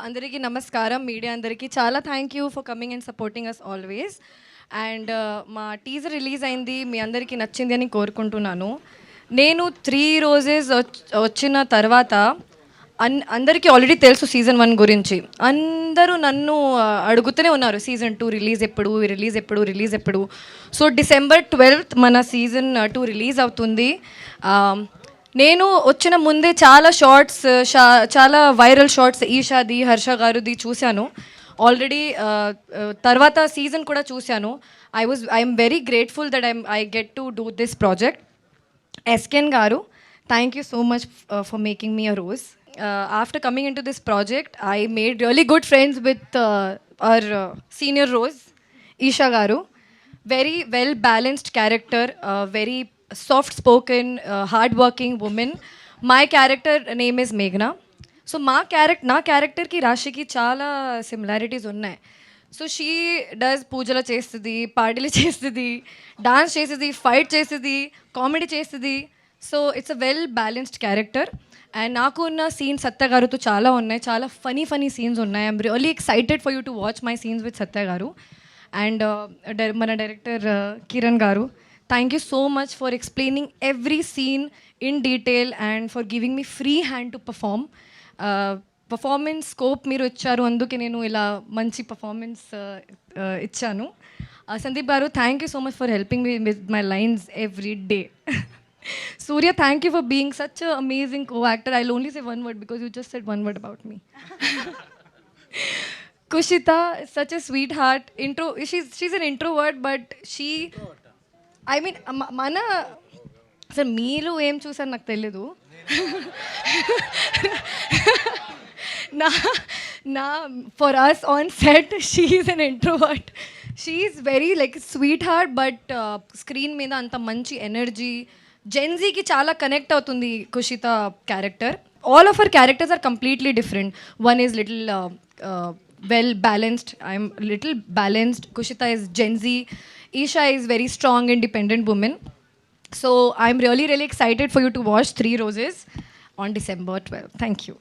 అందరికీ నమస్కారం. మీడియా అందరికీ చాలా thank you for coming and supporting us always. And మా టీజర్ రిలీజ్ అయింది, మీ అందరికీ నచ్చింది అని కోరుకుంటున్నాను. నేను 3 రోజెస్ వచ్చిన తర్వాత అందరికీ ఆల్రెడీ తెలుసు సీజన్ 1 గురించి. అందరూ నన్ను అడుగుతూనే ఉన్నారు సీజన్ 2 రిలీజ్ ఎప్పుడు. సో December 12th మన సీజన్ 2 రిలీజ్ అవుతుంది. నేను వచ్చిన ముందే చాలా షార్ట్స్, చాలా వైరల్ షార్ట్స్ ఈషాది, హర్ష గారుది చూశాను ఆల్రెడీ. తర్వాత సీజన్ కూడా చూశాను. I'm very grateful that I get to do this project. SKN గారు, thank you so much for making me a rose. After coming into this project, I made really good friends with our senior Rose, Isha Garu. Very well balanced character, very soft spoken, hard working woman. My character name is Meghna. So నా క్యారెక్టర్కి రాశికి చాలా similarities ఉన్నాయి. So she does పూజలు చేస్తుంది, పార్టీలు చేస్తుంది, dance చేస్తుంది, ఫైట్ చేస్తుంది, కామెడీ చేస్తుంది. So it's a well balanced character. And నాకు ఉన్న సీన్స్ సత్య గారుతో చాలా ఉన్నాయి, చాలా ఫనీ సీన్స్ ఉన్నాయి. I'm really excited for you to watch my scenes with Satya గారు. అండ్ మన డైరెక్టర్ కిరణ్ గారు, thank you so much for explaining every scene in detail and for giving me free hand to performance scope మీరు ఇచ్చారు, అందుకే నేను ఇలా మంచి performance ఇచ్చాను. సందీప్ గారు, thank you so much for helping me with my lines every day. Surya, thank you for being such an amazing co-actor. I'll only say one word because you just said one word about me. Kushita is such a sweetheart. She's an introvert, but I mean, mana అసలు మీరు ఏం చూసారు నాకు తెలీదు. For us on set, she is an introvert. She is very like sweetheart, but screen మీద అంత మంచి energy. జెన్జీకి చాలా కనెక్ట్ అవుతుంది Kushitha character. All of our characters are completely different. One is little well balanced, I'm little balanced. Kushitha is Gen Z. Eesha is very strong independent woman. So I'm really excited for you to watch 3 Roses on December 12th. Thank you.